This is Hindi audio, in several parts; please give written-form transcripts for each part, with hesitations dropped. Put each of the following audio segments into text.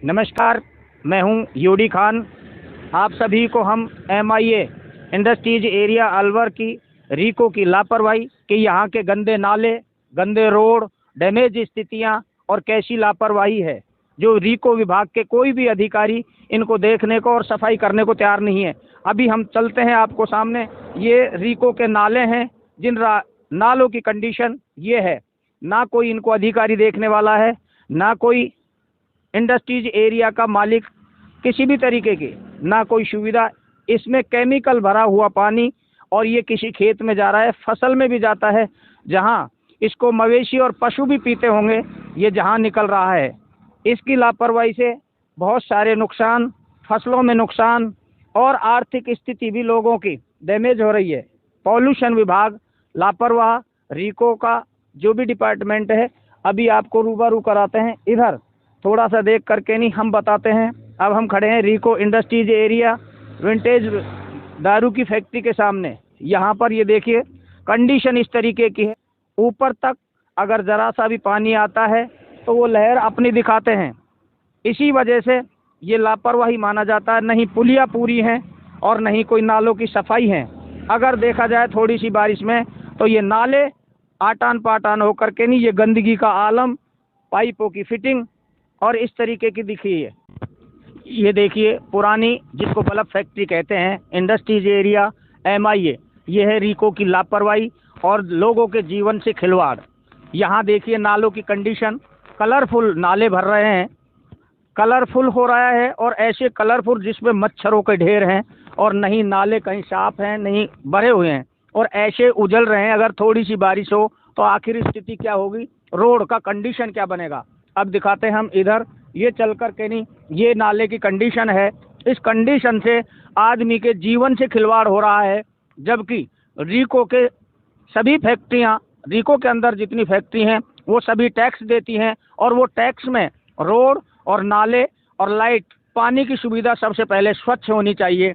नमस्कार, मैं हूं यूडी खान। आप सभी को हम MIA इंडस्ट्रीज एरिया अलवर की रीको की लापरवाही कि यहाँ के गंदे नाले, गंदे रोड, डैमेज स्थितियाँ और कैसी लापरवाही है जो रीको विभाग के कोई भी अधिकारी इनको देखने को और सफाई करने को तैयार नहीं है। अभी हम चलते हैं आपको सामने। ये रीको के नाले हैं, जिन नालों की कंडीशन ये है। ना कोई इनको अधिकारी देखने वाला है, ना कोई इंडस्ट्रीज एरिया का मालिक किसी भी तरीके की, ना कोई सुविधा। इसमें केमिकल भरा हुआ पानी और ये किसी खेत में जा रहा है, फसल में भी जाता है, जहां इसको मवेशी और पशु भी पीते होंगे। ये जहां निकल रहा है, इसकी लापरवाही से बहुत सारे नुकसान, फसलों में नुकसान और आर्थिक स्थिति भी लोगों की डैमेज हो रही है। पॉल्यूशन विभाग लापरवाह, रीको का जो भी डिपार्टमेंट है, अभी आपको रूबरू कराते हैं। इधर थोड़ा सा देख करके नहीं हम बताते हैं। अब हम खड़े हैं रीको इंडस्ट्रीज एरिया विंटेज दारू की फैक्ट्री के सामने। यहाँ पर ये देखिए कंडीशन इस तरीके की है, ऊपर तक अगर ज़रा सा भी पानी आता है तो वो लहर अपनी दिखाते हैं। इसी वजह से ये लापरवाही माना जाता है। नहीं पुलिया पूरी हैं और नहीं कोई नालों की सफाई है। अगर देखा जाए थोड़ी सी बारिश में तो ये नाले आटान पाटान होकर के नहीं, ये गंदगी का आलम, पाइपों की फिटिंग और इस तरीके की दिखी है। ये देखिए पुरानी, जिसको बल्ब फैक्ट्री कहते हैं, इंडस्ट्रीज एरिया MIA, ये है रीको की लापरवाही और लोगों के जीवन से खिलवाड़। यहाँ देखिए नालों की कंडीशन, कलरफुल नाले भर रहे हैं, कलरफुल हो रहा है और ऐसे कलरफुल जिसमें मच्छरों के ढेर हैं और नहीं नाले कहीं साफ हैं, नहीं भरे हुए हैं और ऐसे उजल रहे हैं। अगर थोड़ी सी बारिश हो तो आखिर स्थिति क्या होगी, रोड का कंडीशन क्या बनेगा। अब दिखाते हैं हम इधर, ये चल कर के नहीं, ये नाले की कंडीशन है। इस कंडीशन से आदमी के जीवन से खिलवाड़ हो रहा है। जबकि रीको के सभी फैक्ट्रियां, रीको के अंदर जितनी फैक्ट्री हैं वो सभी टैक्स देती हैं और वो टैक्स में रोड और नाले और लाइट, पानी की सुविधा सबसे पहले स्वच्छ होनी चाहिए।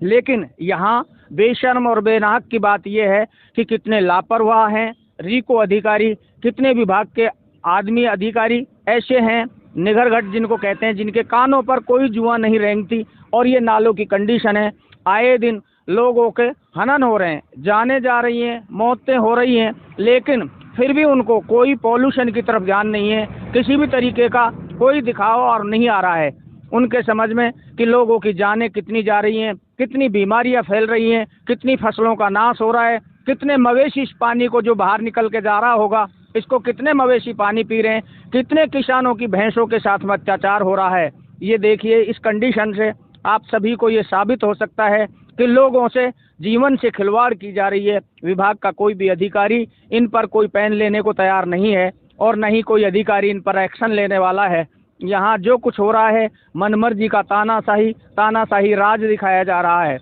लेकिन यहाँ बेशर्म और बेनाहक की बात यह है कि कितने लापरवाह हैं रीको अधिकारी, कितने विभाग के आदमी अधिकारी ऐसे हैं निगरघट जिनको कहते हैं, जिनके कानों पर कोई जुआ नहीं रेंगती। और ये नालों की कंडीशन है, आए दिन लोगों के हनन हो रहे हैं, जाने जा रही हैं, मौतें हो रही हैं, लेकिन फिर भी उनको कोई पॉल्यूशन की तरफ ध्यान नहीं है, किसी भी तरीके का कोई दिखावा और नहीं आ रहा है उनके समझ में कि लोगों की जानें कितनी जा रही हैं, कितनी बीमारियां फैल रही हैं, कितनी फसलों का नाश हो रहा है, कितने मवेशी इस पानी को जो बाहर निकल के जा रहा होगा, इसको कितने मवेशी पानी पी रहे हैं, कितने किसानों की भैंसों के साथ में अत्याचार हो रहा है। ये देखिए इस कंडीशन से आप सभी को ये साबित हो सकता है कि लोगों से जीवन से खिलवाड़ की जा रही है। विभाग का कोई भी अधिकारी इन पर कोई पैन लेने को तैयार नहीं है और न ही कोई अधिकारी इन पर एक्शन लेने वाला है। यहाँ जो कुछ हो रहा है मनमर्जी का तानाशाही राज दिखाया जा रहा है।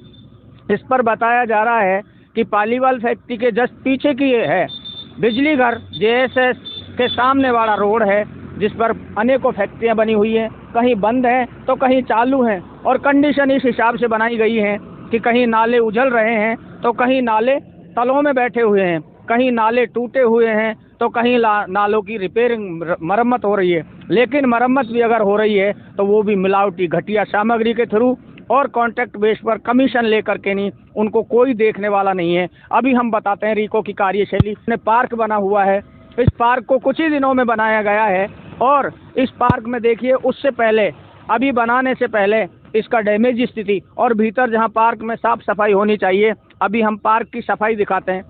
इस पर बताया जा रहा है कि पालीवाल फैक्ट्री के जस्ट पीछे की ये है बिजली घर JSS के सामने वाला रोड है, जिस पर अनेकों फैक्ट्रियां बनी हुई हैं, कहीं बंद हैं तो कहीं चालू हैं और कंडीशन इस हिसाब से बनाई गई है कि कहीं नाले उजल रहे हैं तो कहीं नाले तलों में बैठे हुए हैं, कहीं नाले टूटे हुए हैं तो कहीं नालों की रिपेयरिंग मरम्मत हो रही है। लेकिन मरम्मत भी अगर हो रही है तो वो भी मिलावटी घटिया सामग्री के थ्रू और कॉन्ट्रैक्ट बेस पर कमीशन लेकर के नहीं, उनको कोई देखने वाला नहीं है। अभी हम बताते हैं रीको की कार्यशैली में। पार्क बना हुआ है, इस पार्क को कुछ ही दिनों में बनाया गया है और इस पार्क में देखिए उससे पहले, अभी बनाने से पहले इसका डैमेज स्थिति और भीतर जहां पार्क में साफ सफाई होनी चाहिए, अभी हम पार्क की सफाई दिखाते हैं।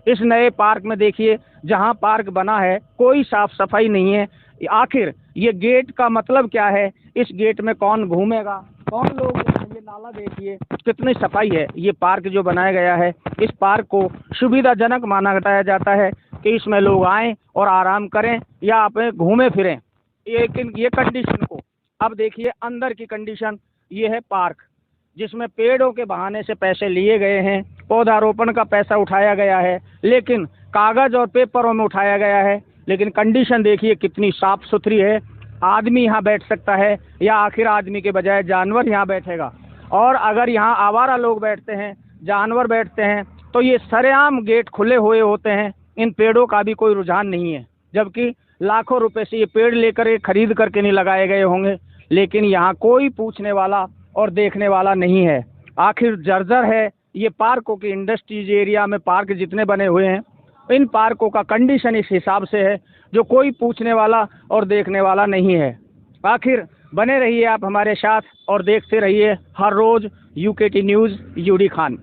इस नए पार्क में देखिए जहां पार्क बना है कोई साफ सफाई नहीं है। आखिर ये गेट का मतलब क्या है, इस गेट में कौन घूमेगा, कौन लोग, ये नाला देखिए कितनी सफाई है। ये पार्क जो बनाया गया है, इस पार्क को सुविधाजनक माना जाता है कि इसमें लोग आएं और आराम करें या अपने घूमे फिरें। लेकिन ये कंडीशन को अब देखिए, अंदर की कंडीशन ये है पार्क, जिसमें पेड़ों के बहाने से पैसे लिए गए हैं, पौधारोपण का पैसा उठाया गया है, लेकिन कागज और पेपरों में उठाया गया है। लेकिन कंडीशन देखिए कितनी साफ सुथरी है। आदमी यहाँ बैठ सकता है या आखिर आदमी के बजाय जानवर यहाँ बैठेगा। और अगर यहाँ आवारा लोग बैठते हैं, जानवर बैठते हैं, तो ये सरेआम गेट खुले हुए होते हैं। इन पेड़ों का भी कोई रुझान नहीं है, जबकि लाखों रुपए से ये पेड़ लेकर ये खरीद करके नहीं लगाए गए होंगे, लेकिन यहाँ कोई पूछने वाला और देखने वाला नहीं है। आखिर जर्जर है ये पार्कों की, इंडस्ट्रीज एरिया में पार्क जितने बने हुए हैं, इन पार्कों का कंडीशन इस हिसाब से है जो कोई पूछने वाला और देखने वाला नहीं है। आखिर बने रहिए आप हमारे साथ और देखते रहिए हर रोज UKT न्यूज़, यूडी खान।